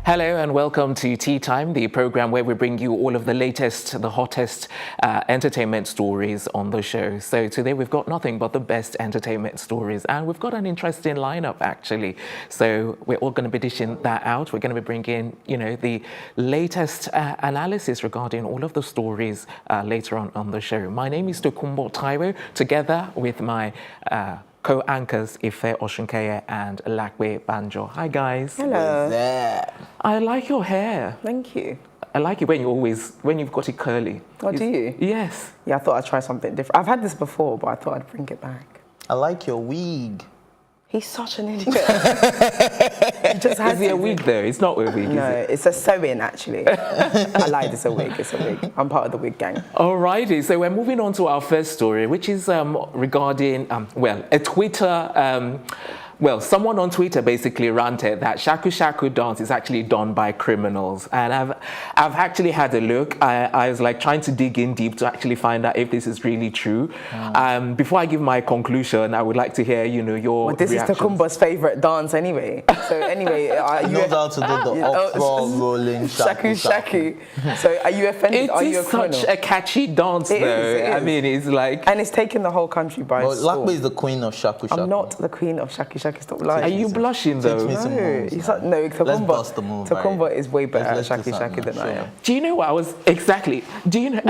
Hello and welcome to Tea Time, the program where we bring you all of the latest, the hottest entertainment stories on the show. So today we've got nothing but the best entertainment stories, and we've got an interesting lineup actually. So we're all going to be dishing that out. We're going to be bringing, the latest analysis regarding all of the stories later on the show. My name is Tokumbo Taiwo, together with my co-anchors Ife Oshunkeye and Lakwe Banjo. Hi guys. Hello. I like your hair. Thank you. I like it when you've got it curly. Oh, do you? Yes. Yeah, I thought I'd try something different. I've had this before, but I thought I'd bring it back. I like your wig. He's such an idiot. Is it a wig though? It's not a wig, no, is it? it's a sew-in actually. I lied, it's a wig, it's a wig. I'm part of the wig gang. Alrighty, so we're moving on to our first story, which is regarding, a Twitter, someone on Twitter basically ranted that shaku dance is actually done by criminals. And I've actually had a look. I was like trying to dig in deep to actually find out if this is really true. Before I give my conclusion, I would like to hear, your Well, this reactions. is Tokumbo's favorite dance anyway. So anyway, I know how to do the upfront rolling shaku. So are you offended? Are you a It is criminal? such a catchy dance though. It is. I mean, it's like... And it's taken the whole country by storm. Lakwe is the queen of shaku. I'm not the queen of shaku. Stop lying. Are you blushing though? Teach me some moves. No, Let's bust the move. Tokumbo is way better at Let's do shaku something, than I am. Do you know what I was... Exactly. Do you know...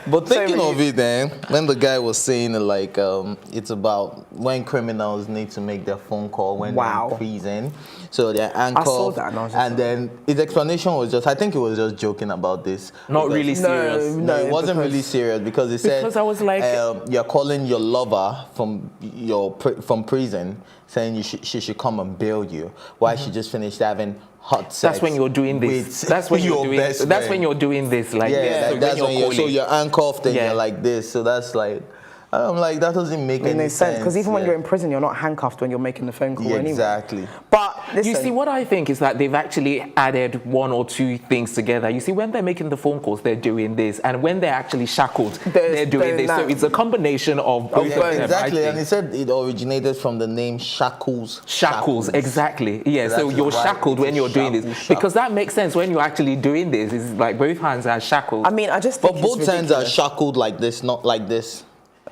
But thinking of it then, when the guy was saying like it's about when criminals need to make their phone call when they're in prison, so they're handcuffed. I saw that and then his explanation was just, I think he was just joking about this. Not really serious. No, it wasn't really serious because he said, because I was like, you're calling your lover from prison, saying she should come and bail you. Why she just finished having hot sex. That's when you're doing this. That's when you're doing. That's when you're doing this. Like so that's when you're handcuffed and Yeah. you're like this. So that's like, I'm like, that doesn't make any sense. Because even when you're in prison, you're not handcuffed when you're making the phone call anyway. Exactly. But listen, you see, what I think is that they've actually added one or two things together. You see, when they're making the phone calls, they're doing this, and when they're actually shackled, they're doing this. So it's a combination of both of them. Exactly, and he said it originated from the name shackles. Shackles, exactly. Yeah, so you're shackled when you're doing this. Because that makes sense when you're actually doing this. It's like both hands are shackled. I mean, I just think But both hands are shackled like this, not like this.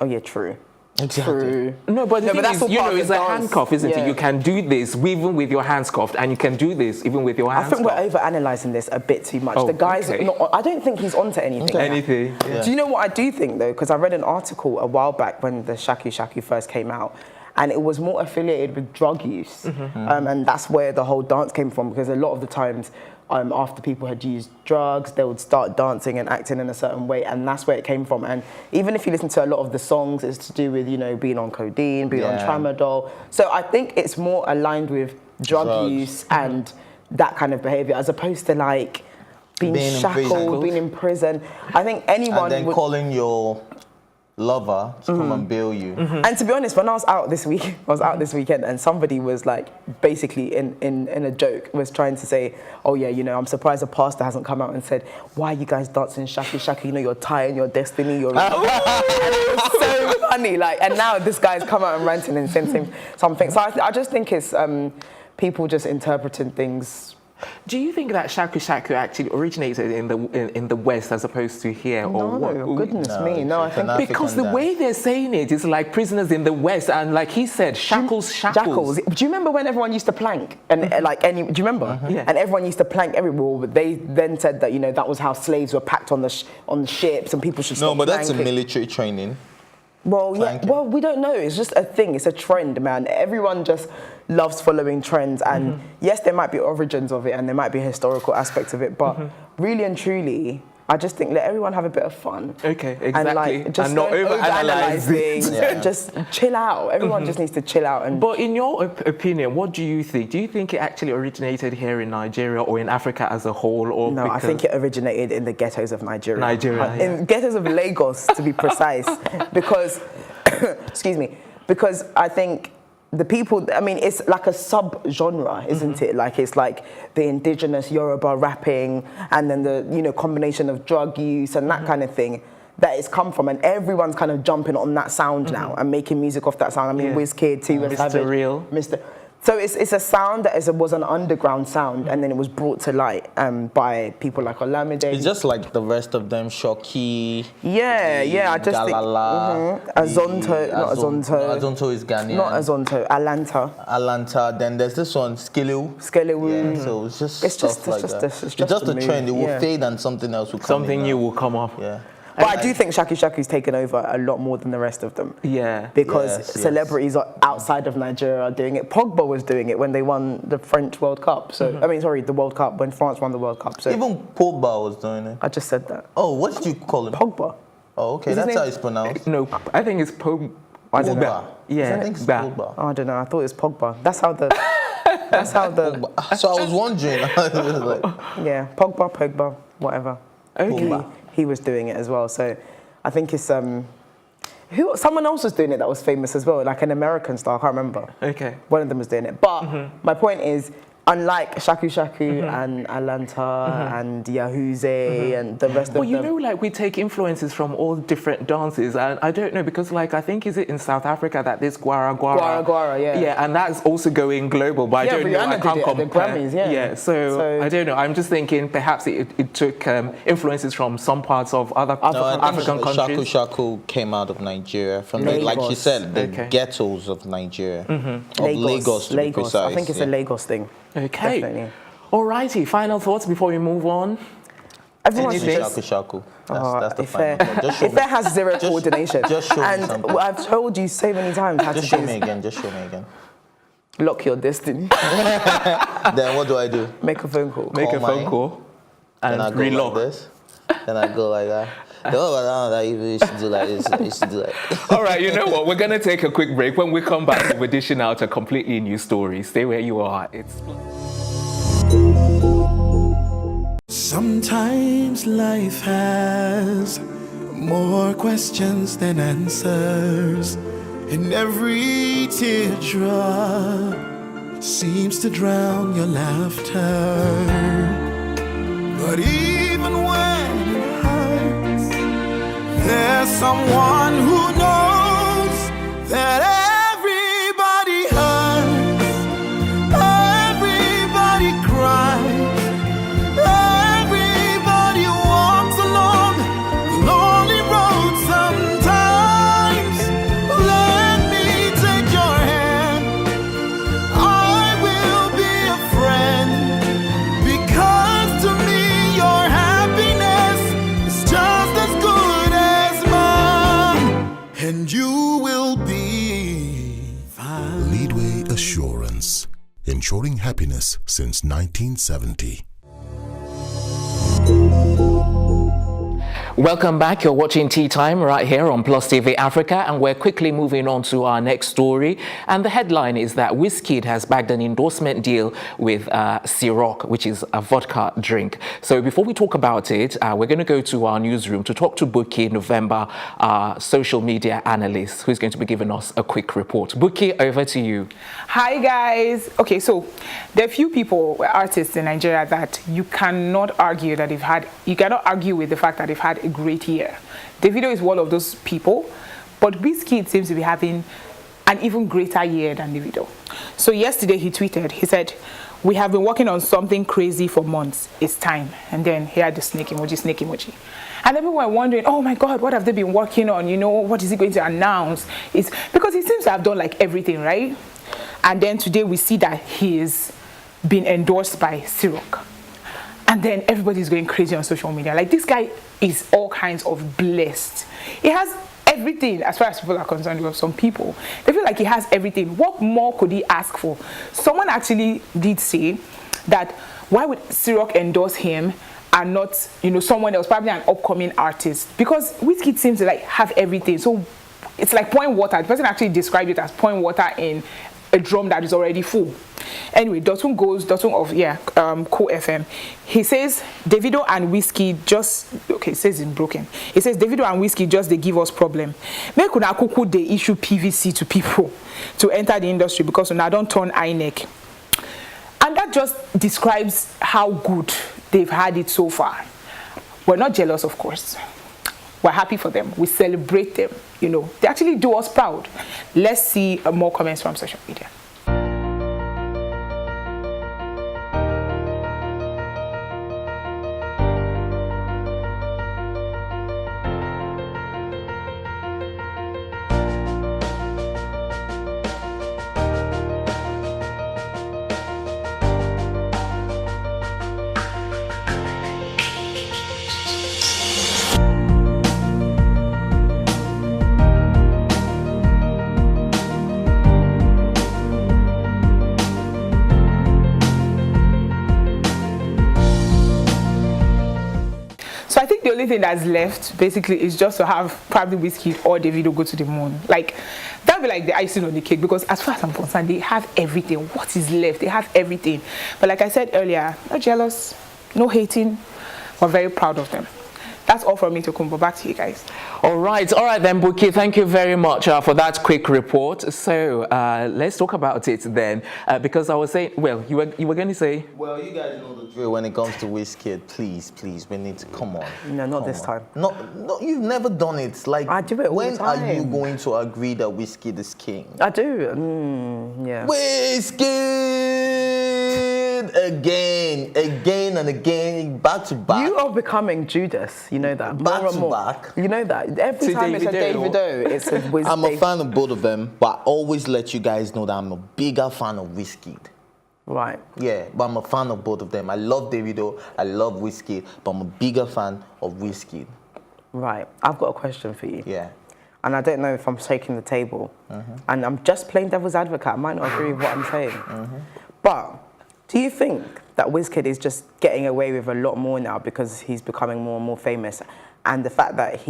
Oh yeah, true. Exactly. True. No, but the thing that's is, it's a dance. handcuff, isn't it? You can do this even with your hands cuffed, and you can do this even with your hands I think cuffed. we're over-analysing this a bit too much. Oh, the guy's okay. not. I don't think he's onto anything. Anything. Yeah. Do you know what I do think though? Because I read an article a while back when the shaku first came out, and it was more affiliated with drug use, and that's where the whole dance came from. Because a lot of the times, after people had used drugs, they would start dancing and acting in a certain way, and that's where it came from. And even if you listen to a lot of the songs, it's to do with being on codeine, being on tramadol. So I think it's more aligned with drug use and that kind of behavior, as opposed to like being shackled, being in prison. I think anyone and then calling your lover to come and bail you. And to be honest, when I was out this weekend, and somebody was like, basically in a joke, was trying to say, oh yeah, I'm surprised a pastor hasn't come out and said, why are you guys dancing shaku? You're tying your destiny, and it was so funny. Like, and now this guy's come out and ranting and saying something. So I just think it's people just interpreting things. Do you think that shaku actually originated in the West as opposed to here? No, goodness me. No, I think because the way they're saying it is like prisoners in the West, and like he said, shackles. Jackals. Do you remember when everyone used to plank? And do you remember? Yeah. And everyone used to plank everywhere. But they then said that that was how slaves were packed on the ships, and people should stop No, but that's a planking. military training. Well, yeah. Well, we don't know. It's just a thing. It's a trend, man. Everyone just loves following trends, and yes, there might be origins of it, and there might be historical aspects of it, but really and truly, I just think let everyone have a bit of fun. Okay, exactly. And not overanalyze things. Just chill out. Everyone just needs to chill out. But in your opinion, what do you think? Do you think it actually originated here in Nigeria or in Africa as a whole? Or no, I think it originated in the ghettos of Nigeria. In ghettos of Lagos, to be precise, because, excuse me, because I think the people, I mean, it's like a sub-genre, isn't it? Like, it's like the indigenous Yoruba rapping, and then the, combination of drug use and that kind of thing that it's come from, and everyone's kind of jumping on that sound now and making music off that sound. I mean, Wizkid, T. Mr. Real. So it's a sound that was an underground sound, and then it was brought to light by people like Olamide. It's just like the rest of them, Shoki. I just Galala, think Azonto, not Azonto. No, Azonto is Ghanaian. Not Azonto, Alanta. Then there's this one, Skelewu. Skelewu. Yeah, so it's just stuff like that. It's just a trend. It will fade and something else will come. Something new will come up. Yeah. But I do think Shaku Shaku's taken over a lot more than the rest of them. Yeah. Because celebrities are outside of Nigeria are doing it. Pogba was doing it when they won the French World Cup. So the World Cup, when France won the World Cup. So even Pogba was doing it. I just said that. Oh, what did you call him? Pogba. Oh, okay. That's how it's pronounced. No, I think it's Pogba. Yeah. I think it's Pogba. Oh, I don't know. I thought it was Pogba. That's how the... So I was wondering. Yeah, Pogba, whatever. Okay. He was doing it as well. So I think it's someone else was doing it that was famous as well, like an American star. I can't remember. Okay. One of them was doing it. But my point is, unlike Shaku Shaku and Alanta and Yahuze and the rest of them. Well, you know, like we take influences from all different dances, and I don't know because, like, I think is it in South Africa that this Gwara Gwara, yeah, and that's also going global. But I don't know. I can't compare. The Grammys, yeah. So I don't know. I'm just thinking perhaps it took influences from some parts of other African countries. Shaku Shaku came out of Nigeria, from like you said, the ghettos of Nigeria, of Lagos to be precise. I think it's a Lagos thing. Okay. Definitely. Alrighty. Final thoughts before we move on. Everyone Shaku Shaku. That's the final. If it has zero coordination. Just show me something. I've told you so many times how to do this. Just show me again. Lock your destiny. Then what do I do? Make a phone call. Make a phone call. And then I go relock. like this. Then I go like that. You should do like this. You should do like. All right, you know what? We're going to take a quick break. When we come back, we're dishing out a completely new story. Stay where you are. Sometimes life has more questions than answers, and every teardrop seems to drown your laughter. But even when it hurts, there's someone who knows that everybody hurts, everybody cries, everybody walks along the lonely road sometimes. Let me take your hand, I will be a friend, because to me your happiness is just as good as mine, and you will be fine. Leadway Assurance, ensuring happiness since 1970. Welcome back. You're watching Tea Time right here on Plus TV Africa, and we're quickly moving on to our next story. And the headline is that Wizkid has bagged an endorsement deal with Ciroc, which is a vodka drink. So before we talk about it, we're going to go to our newsroom to talk to Buki November, our social media analyst, who's going to be giving us a quick report. Buki, over to you. Hi guys. Okay, so there are few people, artists in Nigeria, that you cannot argue that you cannot argue with the fact that they've had a great year. Davido is one of those people, but Wizkid seems to be having an even greater year than Davido. So yesterday he tweeted, he said, "We have been working on something crazy for months. It's time." And then he had the snake emoji. And everyone were wondering, oh my God, what have they been working on? You know, what is he going to announce? It's because he seems to have done like everything, right? And then today we see that he is being endorsed by Ciroc. And then everybody's going crazy on social media. Like, this guy is all kinds of blessed. He has everything as far as people are concerned. With some people, they feel like he has everything. What more could he ask for? Someone actually did say that why would Ciroc endorse him and not, you know, someone else, probably an upcoming artist? Because Wizkid seems to like have everything. So it's like pouring water. The person actually described it as pouring water in a drum that is already full. Anyway, Dotun of Cool FM. He says Davido and Wizkid just it says in broken. He says Davido and Wizkid just they give us problem. Make una kuku they issue PVC to people to enter the industry because una don't turn INEC. And that just describes how good they've had it so far. We're not jealous, of course. We're happy for them. We celebrate them. You know, they actually do us proud. Let's see more comments from social media. only thing that's left basically is just to have probably Wizkid or Davido go to the moon. Like, that'd be like the icing on the cake, because as far as I'm concerned, they have everything. What is left? They have everything. But like I said earlier, no jealous, no hating. We're very proud of them. That's all from me, Tokumbo. Back to you guys. All right then, Buki. Thank you very much for that quick report. So let's talk about it then, because I was saying, well, you were going to say. Well, you guys know the drill when it comes to Wizkid. Please, we need to come on. No, not this time. No, you've never done it. Like, I do it all the time. When are you going to agree that Wizkid is king? I do. Yeah. Wizkid again and again, back to back. You are becoming Judas. You know that. Back more and to more. back. You know that. Every time it's a Davido, it's a Wizkid. I'm a fan of both of them, but I always let you guys know that I'm a bigger fan of Wizkid. Right. Yeah, but I'm a fan of both of them. I love Davido, I love Wizkid, but I'm a bigger fan of Wizkid. Right. I've got a question for you. Yeah. And I don't know if I'm shaking the table. And I'm just playing devil's advocate. I might not agree with what I'm saying. But do you think that Wizkid is just getting away with a lot more now because he's becoming more and more famous? And the fact that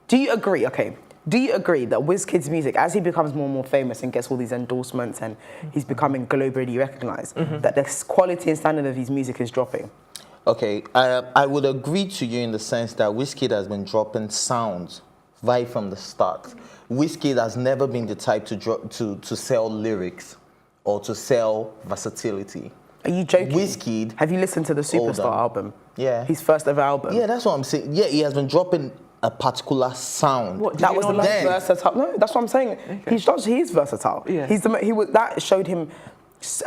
do you agree that Wizkid's music, as he becomes more and more famous and gets all these endorsements and he's becoming globally recognized, that the quality and standard of his music is dropping? Okay, I would agree to you in the sense that Wizkid has been dropping sounds right from the start. Wizkid has never been the type to sell lyrics or to sell versatility. Are you joking? Wizkid. Have you listened to the Superstar album? Yeah. His first ever album? Yeah, that's what I'm saying. Yeah, he has been dropping a particular sound. What, that was the most versatile. No, that's what I'm saying. Okay. He is versatile. Yeah. That showed him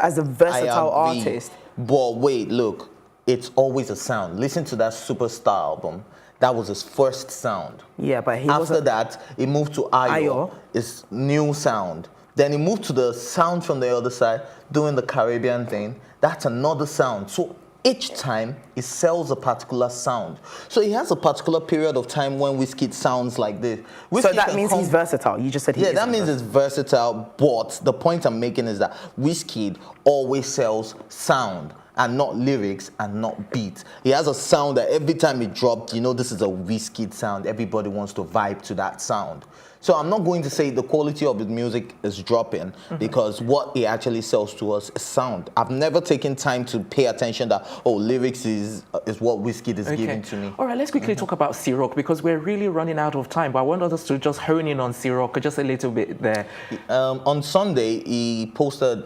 as a versatile artist. But wait, look, it's always a sound. Listen to that Superstar album. That was his first sound. Yeah, but after that, he moved to Ayo. It's new sound. Then he moved to the sound from the other side, doing the Caribbean thing. That's another sound. So each time, he sells a particular sound. So he has a particular period of time when Wizkid sounds like this. So that means he's versatile. You just said he is. Yeah, that means it's versatile. But the point I'm making is that Wizkid always sells sound and not lyrics and not beats. He has a sound that every time he dropped, you know, this is a Wizkid sound. Everybody wants to vibe to that sound. So I'm not going to say the quality of his music is dropping because what he actually sells to us is sound. I've never taken time to pay attention that, lyrics is what Wizkid is giving to me. All right, let's quickly talk about Ciroc because we're really running out of time. But I want us to just hone in on Ciroc just a little bit there. On Sunday, he posted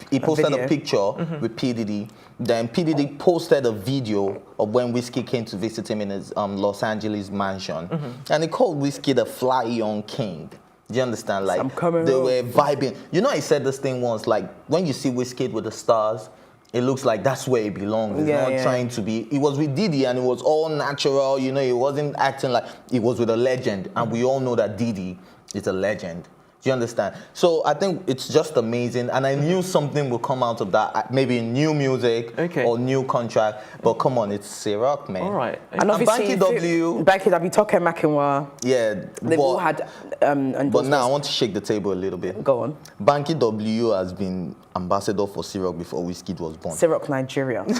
a picture with P. Diddy. Then P. Diddy posted a video of when Wizkid came to visit him in his Los Angeles mansion. And he called Wizkid a fly young king. Do you understand? Like, they were vibing. You know, I said this thing once, like, when you see Wizkid with the stars, it looks like that's where he belongs. He's not trying to be. He was with Diddy and it was all natural. You know, he wasn't acting like he was with a legend. And we all know that Diddy is a legend. Do you understand? So I think it's just amazing, and I knew something would come out of that, maybe new music or new contract. But come on, it's Ciroc, man. All right. And obviously, Banky W, Toke Makinwa. Yeah, they've all had. But now I want to shake the table a little bit. Go on. Banky W has been ambassador for Ciroc before Wizkid was born. Ciroc Nigeria. Okay.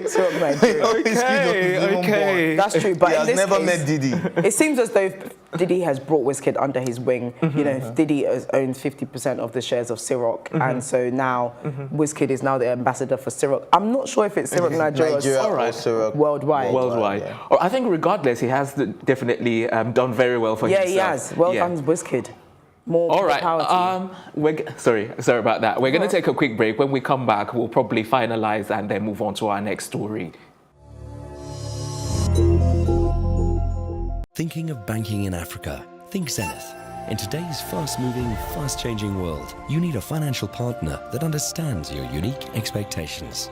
Ciroc Nigeria. Okay. That's true, but he has never met Diddy. It seems as though Diddy has brought Wizkid under his wing. You know, Diddy owns 50% of the shares of Ciroc, and so now Wizkid is now the ambassador for Ciroc. I'm not sure if it's Ciroc Nigeria or Ciroc worldwide. Yeah. I think regardless, he has definitely done very well for himself. Yeah, he has. Well done, Wizkid. All right. Sorry about that. We're going to take a quick break. When we come back, we'll probably finalize and then move on to our next story. Thinking of banking in Africa? Think Zenith. In today's fast-moving, fast-changing world, you need a financial partner that understands your unique expectations.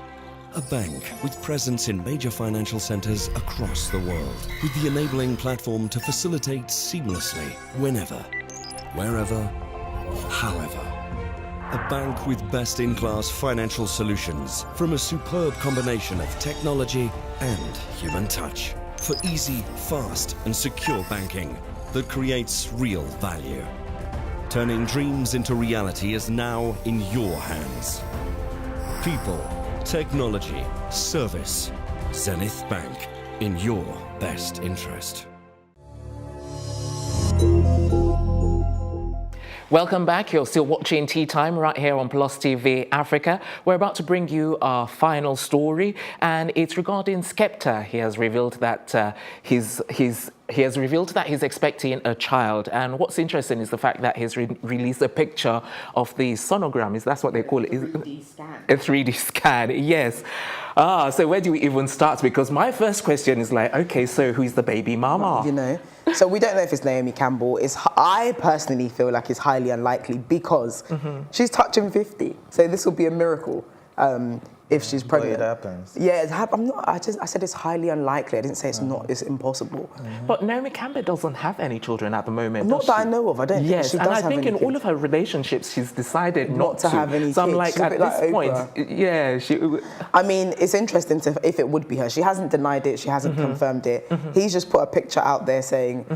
A bank with presence in major financial centers across the world, with the enabling platform to facilitate seamlessly, whenever, wherever, however. A bank with best-in-class financial solutions from a superb combination of technology and human touch. For easy, fast and secure banking that creates real value. Turning dreams into reality is now in your hands. People, technology, service. Zenith Bank, in your best interest. Welcome back. You're still watching Tea Time right here on Plus TV Africa. We're about to bring you our final story, and it's regarding Skepta. He has revealed that he's expecting a child, and what's interesting is the fact that he's released a picture of the sonogram. That's what they call it. 3D scan. A 3D scan, yes. So where do we even start? Because my first question is like, okay, so who's the baby mama? You know, so we don't know if it's Naomi Campbell. I personally feel like it's highly unlikely because she's touching 50. So this will be a miracle if she's pregnant. It happens. Yeah, I said it's highly unlikely. I didn't say it's not. It's impossible. But Naomi Campbell doesn't have any children at the moment. Not does that she? I know of. I don't think she does and I have think any in all kids. of her relationships, she's decided not to have any So I'm kids. like, She's a at bit this like point, Oprah. yeah, she. I mean, it's interesting if it would be her. She hasn't denied it. She hasn't confirmed it. He's just put a picture out there saying,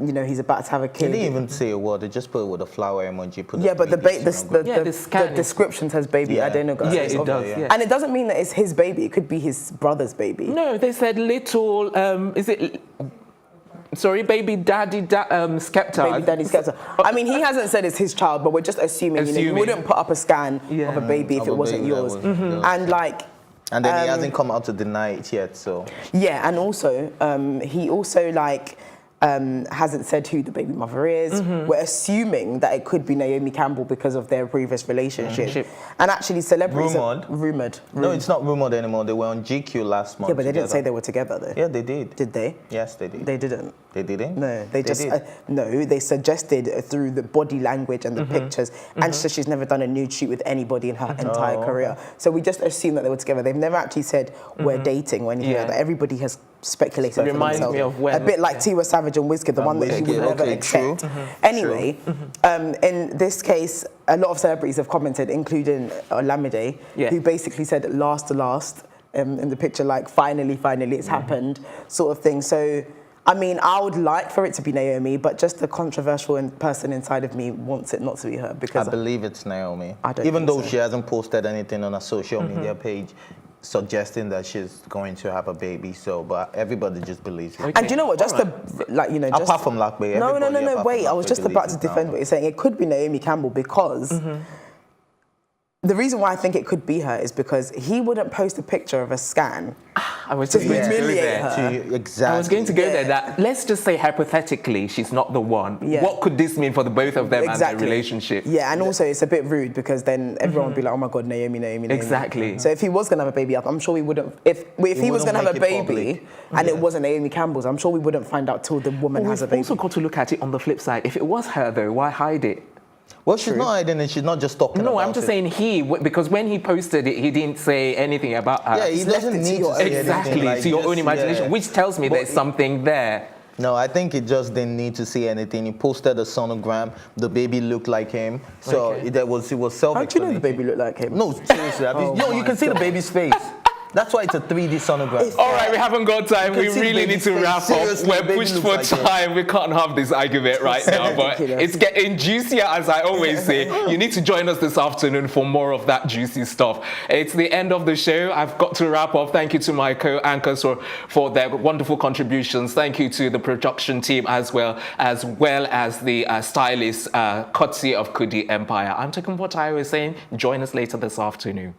you know, he's about to have a They kid. didn't even say a word. They just put it with a flower emoji. But the scan description says baby adenovirus. Yeah, it does. Yeah. And it doesn't mean that it's his baby. It could be his brother's baby. No, they said little. Is it? Sorry, baby daddy Skepta. Baby daddy Skepta. I mean, he hasn't said it's his child, but we're just assuming. You know, you wouldn't put up a scan of a baby if it wasn't yours. And like. And then he hasn't come out to deny it yet, so. Yeah, and also, he also like. Hasn't said who the baby mother is. We're assuming that it could be Naomi Campbell because of their previous relationship. And actually, celebrities rumored. No, it's not rumored anymore. They were on GQ last month. Yeah, but they didn't say they were together though. Yeah, they did. Did they? Yes, they did. They didn't. They didn't? No, they just no. They suggested through the body language and the pictures, and so she's never done a nude shoot with anybody in her entire career. So we just assume that they were together. They've never actually said we're dating or anything like that. Everybody has speculated. It reminds me of when a bit like Tiwa Savage and Wizkid, the one that she would never accept. Anyway, in this case, a lot of celebrities have commented, including Olamide, who basically said last to last in the picture, like finally it's happened, sort of thing. So. I mean, I would like for it to be Naomi, but just the controversial person inside of me wants it not to be her because I believe it's Naomi. Even though she hasn't posted anything on her social media page suggesting that she's going to have a baby, but everybody just believes it. And do you know what? Just apart from Lakbe. No. Wait, I was just about to defend what you're saying. It could be Naomi Campbell because. The reason why I think it could be her is because he wouldn't post a picture of a scan I was to just going to go humiliate there. her. Exactly. I was going to go there. That let's just say hypothetically she's not the one. Yeah. What could this mean for the both of them and their relationship? Yeah, and also it's a bit rude because then everyone would be like, oh my God, Naomi. Exactly. So if he was going to have a baby, I'm sure we wouldn't. If he was going to have a baby and it wasn't Naomi Campbell's, I'm sure we wouldn't find out till the woman has a baby. We've also got to look at it on the flip side. If it was her though, why hide it? Well, she's not hiding it. She's not just talking about it. No, I'm just saying because when he posted it, he didn't say anything about her. Yeah, he doesn't need to say exactly anything, to your own imagination, which tells me there's something there. No, I think he just didn't need to say anything. He posted a sonogram. The baby looked like him, so it was self-explanatory. How do you know the baby looked like him? No, seriously. You can see the baby's face. That's why it's a 3D sonogram. All right, we haven't got time. We really need to wrap up. We're pushed for time. We can't have this argument right now, but it's getting juicier, as I always say. You need to join us this afternoon for more of that juicy stuff. It's the end of the show. I've got to wrap up. Thank you to my co-anchors for their wonderful contributions. Thank you to the production team as well as the stylists, courtesy of Kudi Empire. I'm Tokunbo Tayo saying, join us later this afternoon.